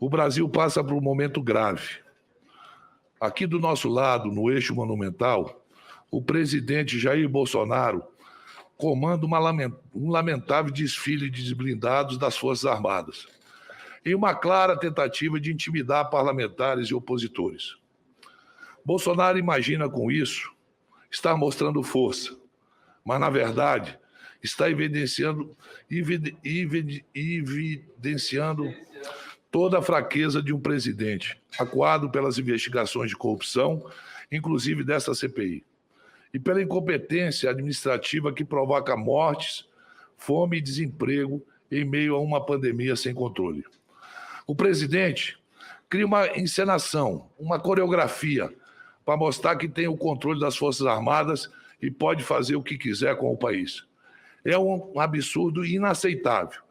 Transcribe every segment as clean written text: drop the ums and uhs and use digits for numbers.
O Brasil passa por um momento grave. Aqui do nosso lado, no eixo monumental, o presidente Jair Bolsonaro comanda um lamentável desfile de blindados das Forças Armadas, em uma clara tentativa de intimidar parlamentares e opositores. Bolsonaro imagina com isso estar mostrando força, mas, na verdade, está evidenciando toda a fraqueza de um presidente, acuado pelas investigações de corrupção, inclusive desta CPI, e pela incompetência administrativa que provoca mortes, fome e desemprego em meio a uma pandemia sem controle. O presidente cria uma encenação, uma coreografia, para mostrar que tem o controle das Forças Armadas e pode fazer o que quiser com o país. É um absurdo inaceitável.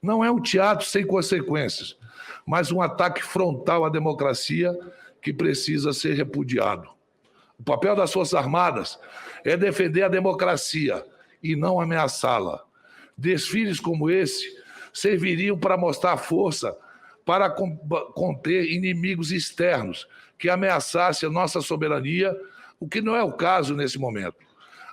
Não é um teatro sem consequências, mas um ataque frontal à democracia que precisa ser repudiado. O papel das Forças Armadas é defender a democracia e não ameaçá-la. Desfiles como esse serviriam para mostrar força para conter inimigos externos que ameaçassem a nossa soberania, o que não é o caso nesse momento.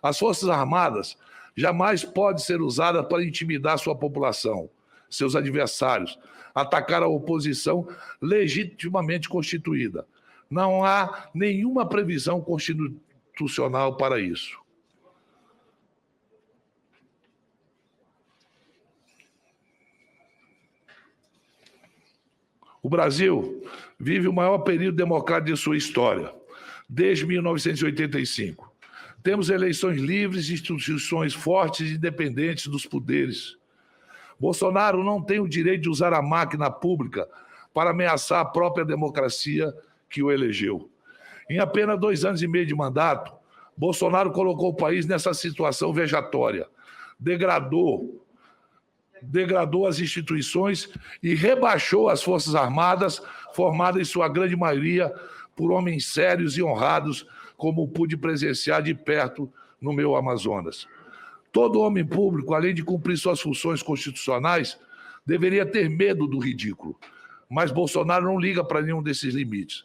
As Forças Armadas jamais podem ser usadas para intimidar sua população, seus adversários, atacar a oposição legitimamente constituída. Não há nenhuma previsão constitucional para isso. O Brasil vive o maior período democrático de sua história, desde 1985. Temos eleições livres e instituições fortes e independentes dos poderes. Bolsonaro não tem o direito de usar a máquina pública para ameaçar a própria democracia que o elegeu. Em apenas 2 anos e meio de mandato, Bolsonaro colocou o país nessa situação vejatória, degradou as instituições e rebaixou as Forças Armadas, formadas em sua grande maioria por homens sérios e honrados, como pude presenciar de perto no meu Amazonas. Todo homem público, além de cumprir suas funções constitucionais, deveria ter medo do ridículo. Mas Bolsonaro não liga para nenhum desses limites.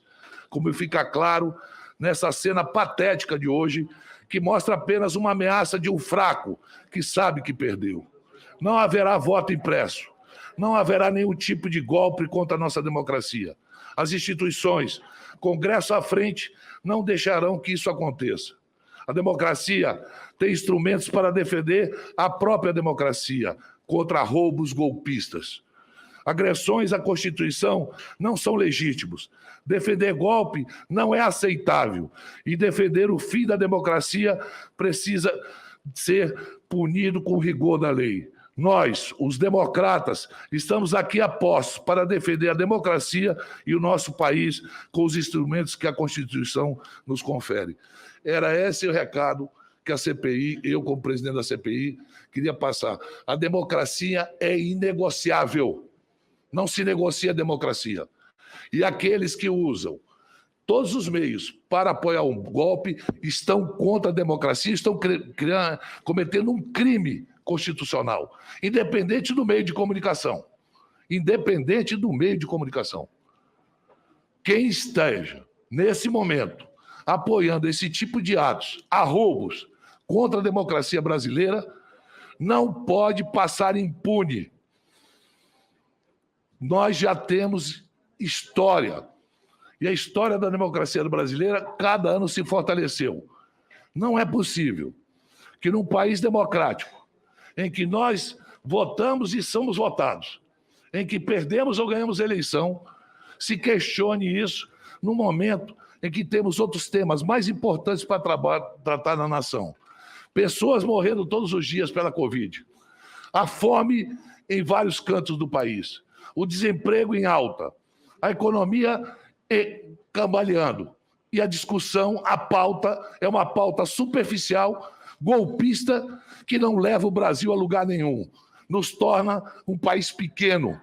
Como fica claro nessa cena patética de hoje, que mostra apenas uma ameaça de um fraco que sabe que perdeu. Não haverá voto impresso. Não haverá nenhum tipo de golpe contra a nossa democracia. As instituições, Congresso à frente, não deixarão que isso aconteça. A democracia tem instrumentos para defender a própria democracia contra roubos golpistas. Agressões à Constituição não são legítimos. Defender golpe não é aceitável. E defender o fim da democracia precisa ser punido com rigor da lei. Nós, os democratas, estamos aqui a postos para defender a democracia e o nosso país com os instrumentos que a Constituição nos confere. Era esse o recado que a CPI, eu como presidente da CPI, queria passar. A democracia é inegociável. Não se negocia a democracia. E aqueles que usam todos os meios para apoiar um golpe estão contra a democracia, estão cometendo um crime constitucional, independente do meio de comunicação. Independente do meio de comunicação. Quem esteja, nesse momento, apoiando esse tipo de atos, arroubos, contra a democracia brasileira, não pode passar impune. Nós já temos história. E a história da democracia brasileira, cada ano se fortaleceu. Não é possível que num país democrático, em que nós votamos e somos votados, em que perdemos ou ganhamos eleição, se questione isso no momento em que temos outros temas mais importantes para tratar na nação. Pessoas morrendo todos os dias pela Covid. A fome em vários cantos do país. O desemprego em alta. A economia cambaleando. E a discussão, a pauta, é uma pauta superficial, golpista, que não leva o Brasil a lugar nenhum. Nos torna um país pequeno,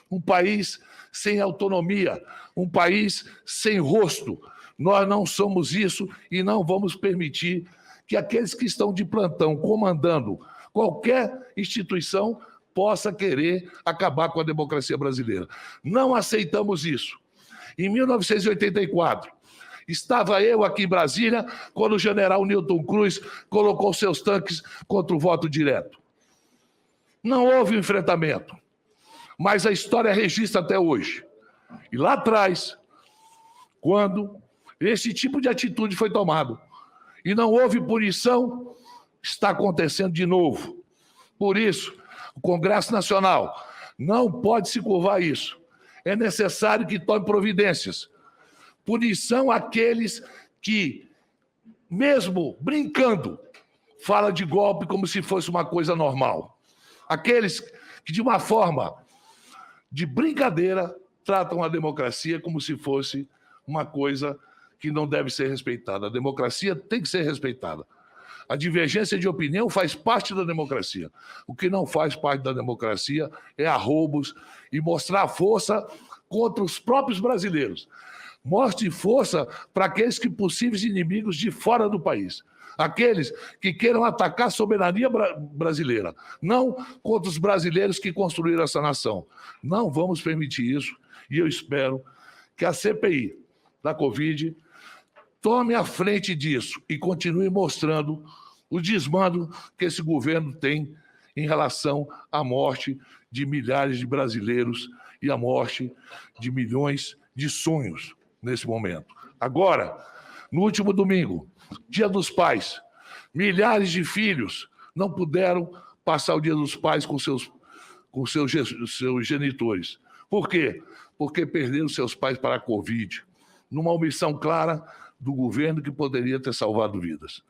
um país sem autonomia, um país sem rosto. Nós não somos isso e não vamos permitir que aqueles que estão de plantão comandando qualquer instituição possa querer acabar com a democracia brasileira. Não aceitamos isso. Em 1984, estava eu aqui em Brasília quando o general Newton Cruz colocou seus tanques contra o voto direto. Não houve enfrentamento, mas a história registra até hoje. E lá atrás, quando esse tipo de atitude foi tomado e não houve punição, está acontecendo de novo. Por isso, o Congresso Nacional não pode se curvar a isso. É necessário que tome providências. Punição àqueles que, mesmo brincando, falam de golpe como se fosse uma coisa normal. Aqueles que, de uma forma de brincadeira, tratam a democracia como se fosse uma coisa que não deve ser respeitada. A democracia tem que ser respeitada. A divergência de opinião faz parte da democracia. O que não faz parte da democracia é arroubos e mostrar força contra os próprios brasileiros. Mostre força para aqueles que possíveis inimigos de fora do país. Aqueles que queiram atacar a soberania brasileira, não contra os brasileiros que construíram essa nação. Não vamos permitir isso e eu espero que a CPI da Covid tome a frente disso e continue mostrando o desmando que esse governo tem em relação à morte de milhares de brasileiros e à morte de milhões de sonhos nesse momento. Agora, no último domingo, Dia dos Pais, milhares de filhos não puderam passar o Dia dos Pais com seus genitores. Por quê? Porque perderam seus pais para a Covid, numa omissão clara do governo que poderia ter salvado vidas.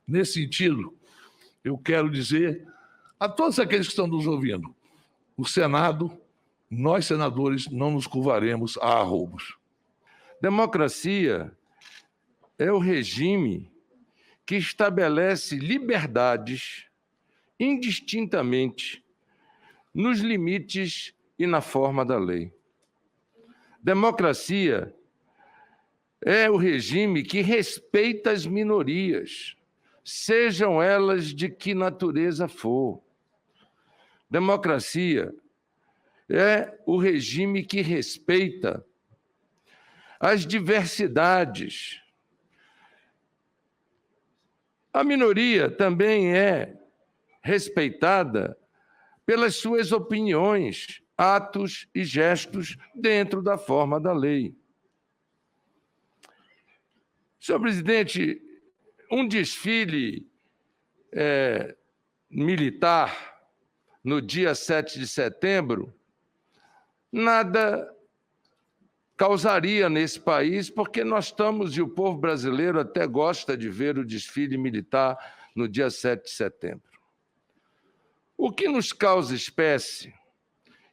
Nesse sentido, eu quero dizer a todos aqueles que estão nos ouvindo, o Senado, nós senadores, não nos curvaremos a arroubos. Democracia é o regime que estabelece liberdades indistintamente nos limites e na forma da lei. Democracia é o regime que respeita as minorias, sejam elas de que natureza for. Democracia é o regime que respeita as diversidades. A minoria também é respeitada pelas suas opiniões, atos e gestos dentro da forma da lei. Senhor presidente, um desfile militar no dia 7 de setembro nada causaria nesse país, porque nós estamos, e o povo brasileiro até gosta de ver o desfile militar no dia 7 de setembro. O que nos causa espécie,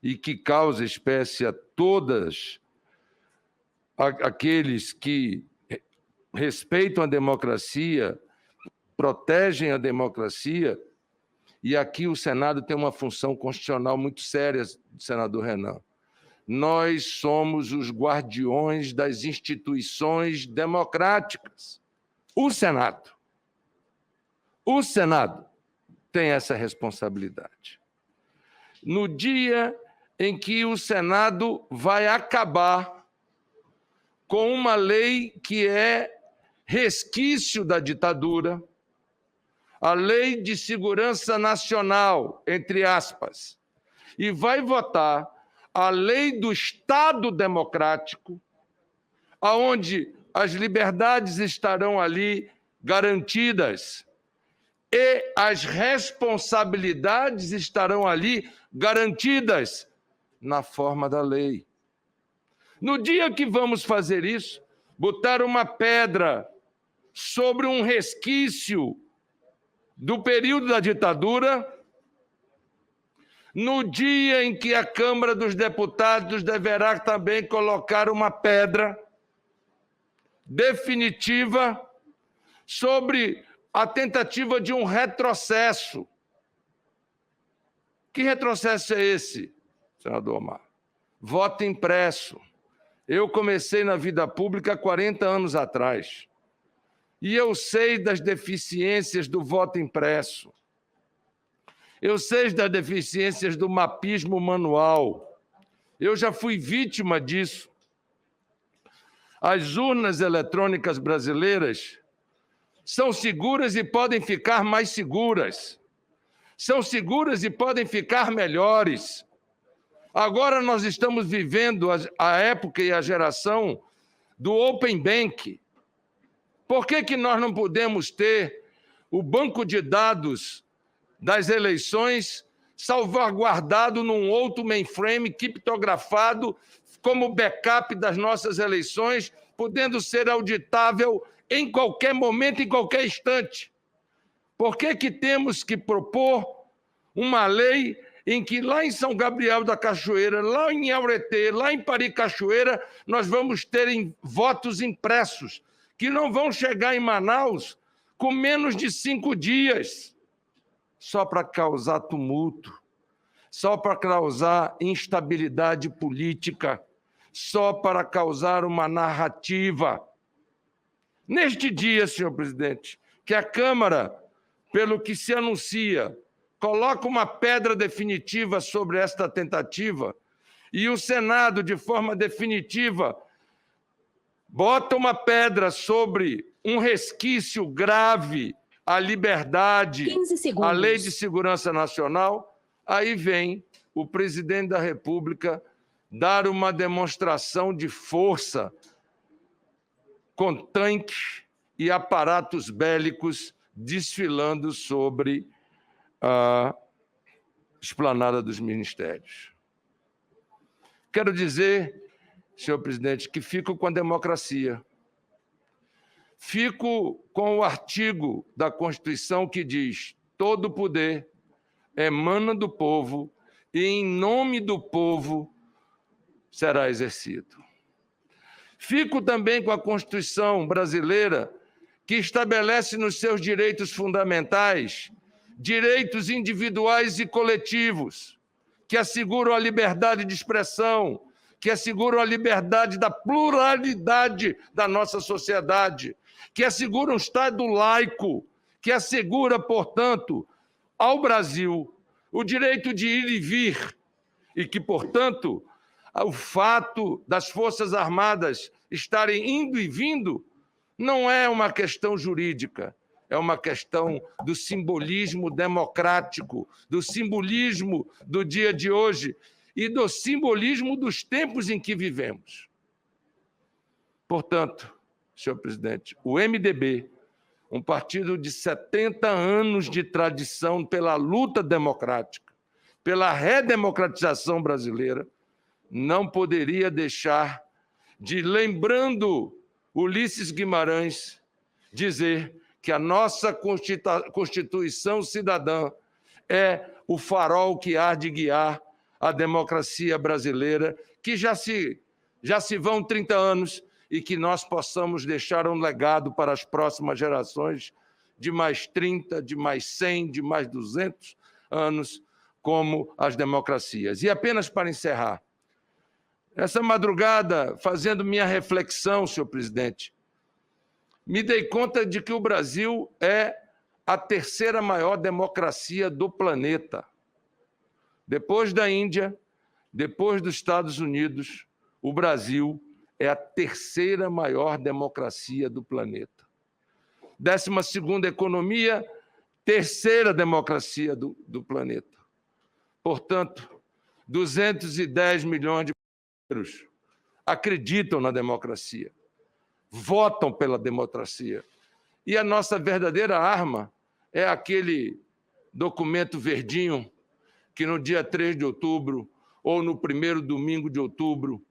e que causa espécie a todas aqueles que respeitam a democracia, protegem a democracia, e aqui o Senado tem uma função constitucional muito séria, senador Renan. Nós somos os guardiões das instituições democráticas. O Senado tem essa responsabilidade. No dia em que o Senado vai acabar com uma lei que é resquício da ditadura, a Lei de Segurança Nacional, entre aspas, e vai votar a lei do Estado democrático, onde as liberdades estarão ali garantidas e as responsabilidades estarão ali garantidas na forma da lei. No dia que vamos fazer isso, botar uma pedra sobre um resquício do período da ditadura, no dia em que a Câmara dos Deputados deverá também colocar uma pedra definitiva sobre a tentativa de um retrocesso. Que retrocesso é esse, senador Omar? Voto impresso. Eu comecei na vida pública há 40 anos atrás. E eu sei das deficiências do voto impresso. Eu sei das deficiências do mapismo manual. Eu já fui vítima disso. As urnas eletrônicas brasileiras são seguras e podem ficar mais seguras. São seguras e podem ficar melhores. Agora nós estamos vivendo a época e a geração do Open Bank. Por que nós não podemos ter o banco de dados das eleições salvaguardado num outro mainframe criptografado como backup das nossas eleições, podendo ser auditável em qualquer momento, em qualquer instante? Por que temos que propor uma lei em que lá em São Gabriel da Cachoeira, lá em Aureté, lá em Paricachoeira, nós vamos ter votos impressos, que não vão chegar em Manaus com menos de 5 dias, só para causar tumulto, só para causar instabilidade política, só para causar uma narrativa. Neste dia, senhor presidente, que a Câmara, pelo que se anuncia, coloca uma pedra definitiva sobre esta tentativa e o Senado, de forma definitiva, bota uma pedra sobre um resquício grave à liberdade, à Lei de Segurança Nacional, aí vem o presidente da República dar uma demonstração de força com tanques e aparatos bélicos desfilando sobre a esplanada dos ministérios. Quero dizer, senhor presidente, que fico com a democracia. Fico com o artigo da Constituição que diz: todo poder emana do povo e em nome do povo será exercido. Fico também com a Constituição brasileira, que estabelece nos seus direitos fundamentais direitos individuais e coletivos, que asseguram a liberdade de expressão, que asseguram a liberdade da pluralidade da nossa sociedade, que asseguram um Estado laico, que assegura, portanto, ao Brasil o direito de ir e vir, e que, portanto, o fato das Forças Armadas estarem indo e vindo não é uma questão jurídica, é uma questão do simbolismo democrático, do simbolismo do dia de hoje e do simbolismo dos tempos em que vivemos. Portanto, senhor presidente, o MDB, um partido de 70 anos de tradição pela luta democrática, pela redemocratização brasileira, não poderia deixar de, lembrando Ulisses Guimarães, dizer que a nossa Constituição cidadã é o farol que há de guiar a democracia brasileira, que já se vão 30 anos e que nós possamos deixar um legado para as próximas gerações de mais 30, de mais 100, de mais 200 anos, como as democracias. E apenas para encerrar, essa madrugada, fazendo minha reflexão, senhor presidente, me dei conta de que o Brasil é a terceira maior democracia do planeta. Depois da Índia, depois dos Estados Unidos, o Brasil é a terceira maior democracia do planeta. 12ª economia, terceira democracia do planeta. Portanto, 210 milhões de brasileiros acreditam na democracia, votam pela democracia. E a nossa verdadeira arma é aquele documento verdinho que no dia 3 de outubro ou no primeiro domingo de outubro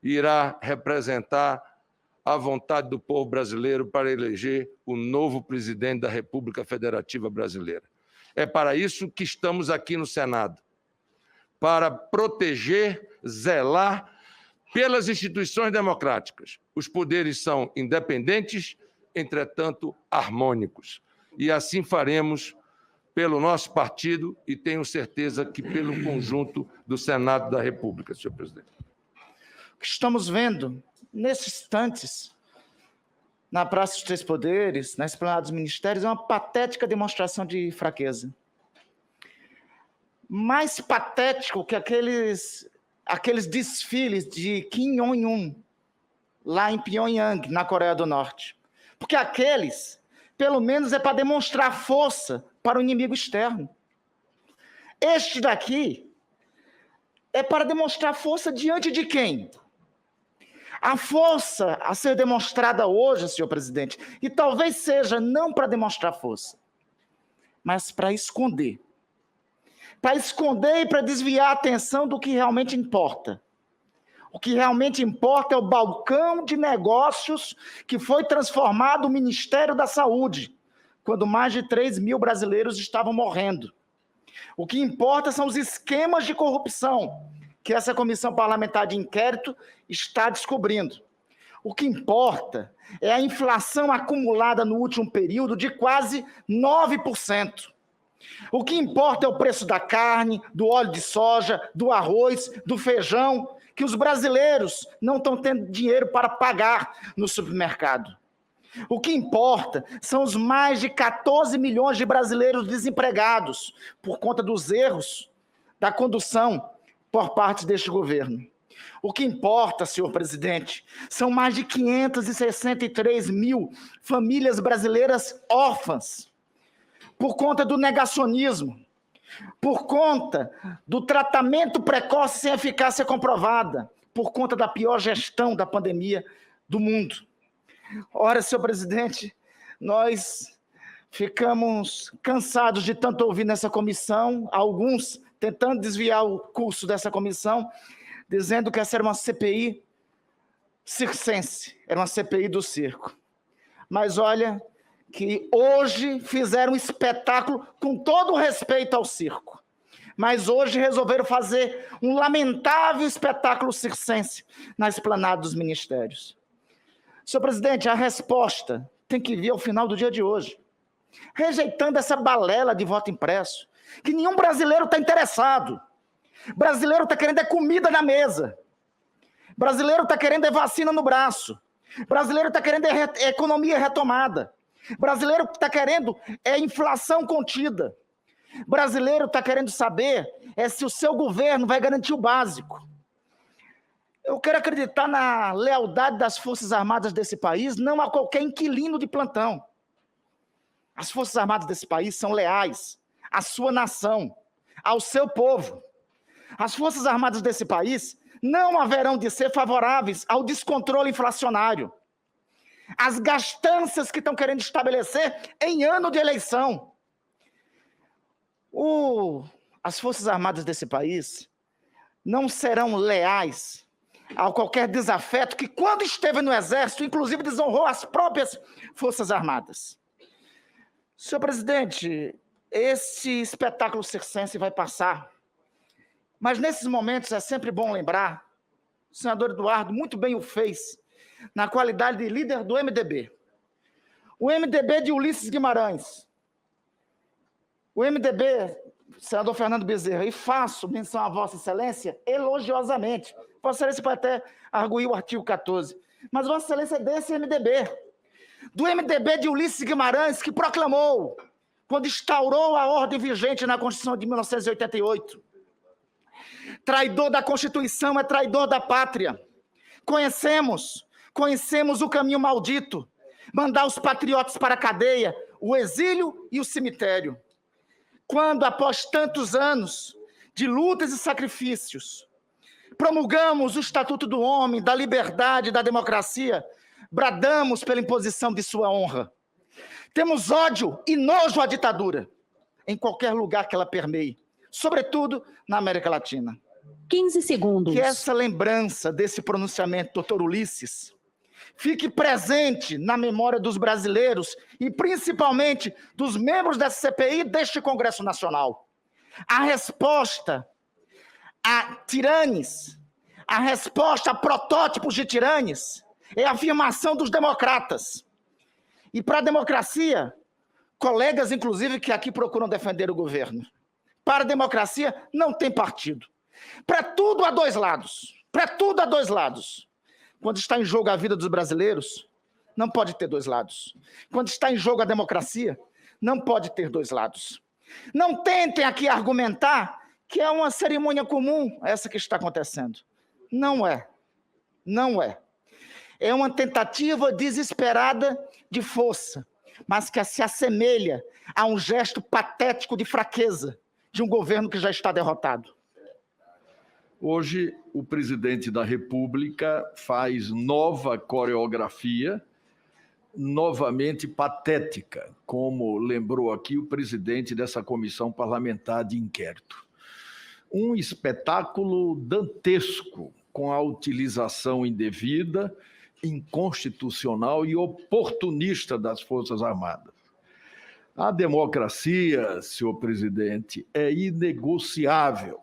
irá representar a vontade do povo brasileiro para eleger o novo presidente da República Federativa Brasileira. É para isso que estamos aqui no Senado, para proteger, zelar pelas instituições democráticas. Os poderes são independentes, entretanto, harmônicos. E assim faremos pelo nosso partido e tenho certeza que pelo conjunto do Senado da República, senhor presidente. O que estamos vendo, nesses instantes, na Praça dos Três Poderes, na Esplanada dos Ministérios, é uma patética demonstração de fraqueza. mais patético que aqueles desfiles de Kim Jong-un, lá em Pyongyang, na Coreia do Norte. Porque aqueles, pelo menos, é para demonstrar força para o inimigo externo. Este daqui é para demonstrar força diante de quem? A força a ser demonstrada hoje, senhor presidente, e talvez seja não para demonstrar força, mas para esconder. Para esconder e para desviar a atenção do que realmente importa. O que realmente importa é o balcão de negócios que foi transformado no Ministério da Saúde, quando mais de 3 mil brasileiros estavam morrendo. O que importa são os esquemas de corrupção que essa comissão parlamentar de inquérito está descobrindo. O que importa é a inflação acumulada no último período de quase 9%. O que importa é o preço da carne, do óleo de soja, do arroz, do feijão, que os brasileiros não estão tendo dinheiro para pagar no supermercado. O que importa são os mais de 14 milhões de brasileiros desempregados por conta dos erros da condução por parte deste governo. O que importa, senhor presidente, são mais de 563 mil famílias brasileiras órfãs por conta do negacionismo, por conta do tratamento precoce sem eficácia comprovada, por conta da pior gestão da pandemia do mundo. Ora, senhor presidente, nós ficamos cansados de tanto ouvir nessa comissão, alguns tentando desviar o curso dessa comissão, dizendo que essa era uma CPI circense, era uma CPI do circo. Mas olha que hoje fizeram um espetáculo com todo o respeito ao circo, mas hoje resolveram fazer um lamentável espetáculo circense na esplanada dos ministérios. Senhor presidente, a resposta tem que vir ao final do dia de hoje, rejeitando essa balela de voto impresso, que nenhum brasileiro está interessado. Brasileiro está querendo é comida na mesa. Brasileiro está querendo é vacina no braço. Brasileiro está querendo é economia retomada. Brasileiro está querendo é inflação contida. Brasileiro está querendo saber se o seu governo vai garantir o básico. Eu quero acreditar na lealdade das Forças Armadas desse país, não a qualquer inquilino de plantão. As Forças Armadas desse país são leais à sua nação, ao seu povo. As Forças Armadas desse país não haverão de ser favoráveis ao descontrole inflacionário, às gastanças que estão querendo estabelecer em ano de eleição. As Forças Armadas desse país não serão leais a qualquer desafeto que, quando esteve no Exército, inclusive desonrou as próprias Forças Armadas. Senhor presidente, esse espetáculo circense vai passar, mas nesses momentos é sempre bom lembrar, o senador Eduardo muito bem o fez, na qualidade de líder do MDB. O MDB de Ulisses Guimarães. O MDB, senador Fernando Bezerra, e faço menção a Vossa Excelência elogiosamente. Vossa Excelência pode até arguir o artigo 14, mas Vossa Excelência é desse MDB. Do MDB de Ulisses Guimarães, que proclamou, quando instaurou a ordem vigente na Constituição de 1988, traidor da Constituição é traidor da pátria. Conhecemos o caminho maldito, mandar os patriotas para a cadeia, o exílio e o cemitério. Quando, após tantos anos de lutas e sacrifícios, promulgamos o Estatuto do Homem, da liberdade, da democracia, bradamos pela imposição de sua honra. Temos ódio e nojo à ditadura, em qualquer lugar que ela permeie, sobretudo na América Latina. 15 segundos. Que essa lembrança desse pronunciamento, doutor Ulisses, fique presente na memória dos brasileiros e principalmente dos membros dessa CPI deste Congresso Nacional. A resposta a tiranes, a resposta a protótipos de tiranes é a afirmação dos democratas. E para a democracia, colegas inclusive que aqui procuram defender o governo, para a democracia não tem partido. Para tudo há dois lados. Para tudo há dois lados. Quando está em jogo a vida dos brasileiros, não pode ter dois lados. Quando está em jogo a democracia, não pode ter dois lados. Não tentem aqui argumentar que é uma cerimônia comum essa que está acontecendo. Não é. Não é. É uma tentativa desesperada de força, mas que se assemelha a um gesto patético de fraqueza de um governo que já está derrotado. Hoje, o presidente da República faz nova coreografia, novamente patética, como lembrou aqui o presidente dessa comissão parlamentar de inquérito. Um espetáculo dantesco, com a utilização indevida, inconstitucional e oportunista das Forças Armadas. A democracia, senhor presidente, é inegociável.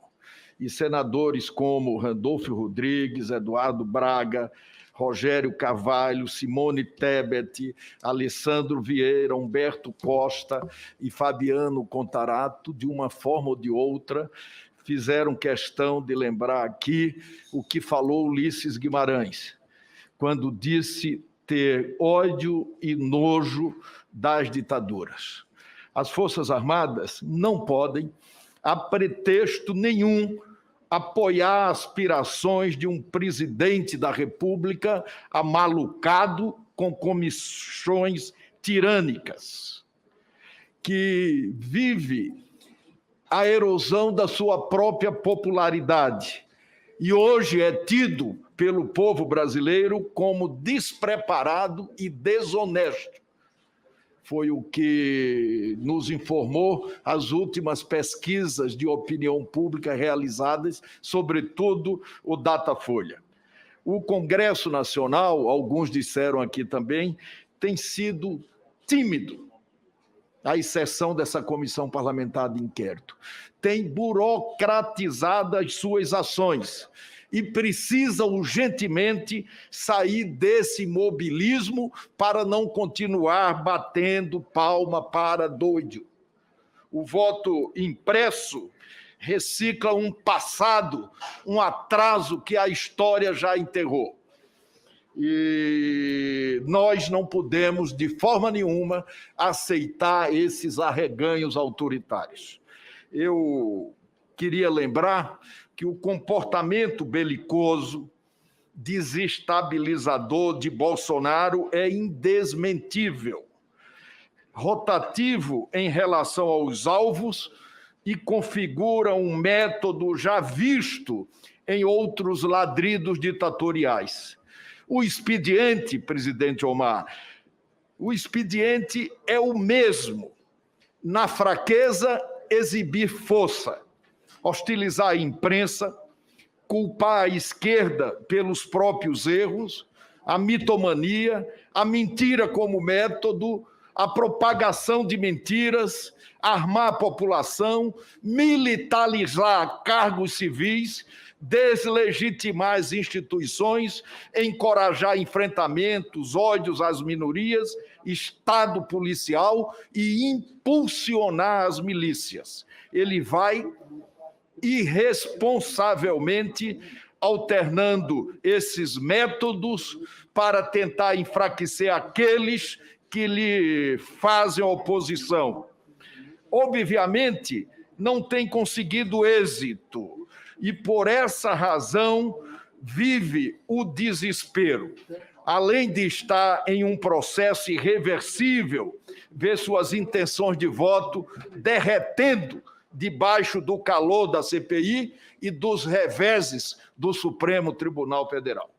E senadores como Randolfo Rodrigues, Eduardo Braga, Rogério Carvalho, Simone Tebet, Alessandro Vieira, Humberto Costa e Fabiano Contarato, de uma forma ou de outra, fizeram questão de lembrar aqui o que falou Ulisses Guimarães, quando disse ter ódio e nojo das ditaduras. As Forças Armadas não podem, a pretexto nenhum, apoiar aspirações de um presidente da República amalucado com comissões tirânicas, que vive a erosão da sua própria popularidade e hoje é tido pelo povo brasileiro como despreparado e desonesto. Foi o que nos informou as últimas pesquisas de opinião pública realizadas, sobretudo o Datafolha. O Congresso Nacional, alguns disseram aqui também, tem sido tímido, à exceção dessa comissão parlamentar de inquérito. Tem burocratizado as suas ações e precisa urgentemente sair desse imobilismo para não continuar batendo palma para doido. O voto impresso recicla um passado, um atraso que a história já enterrou. E nós não podemos, de forma nenhuma, aceitar esses arreganhos autoritários. Eu queria lembrar que o comportamento belicoso, desestabilizador de Bolsonaro é indesmentível, rotativo em relação aos alvos e configura um método já visto em outros ladridos ditatoriais. O expediente, presidente Omar, o expediente é o mesmo. Na fraqueza, exibir força, hostilizar a imprensa, culpar a esquerda pelos próprios erros, a mitomania, a mentira como método, a propagação de mentiras, armar a população, militarizar cargos civis, deslegitimar as instituições, encorajar enfrentamentos, ódios às minorias, Estado policial e impulsionar as milícias. Ele vai irresponsavelmente alternando esses métodos para tentar enfraquecer aqueles que lhe fazem oposição. Obviamente, não tem conseguido êxito e, por essa razão, vive o desespero. Além de estar em um processo irreversível, vê suas intenções de voto derretendo debaixo do calor da CPI e dos reveses do Supremo Tribunal Federal.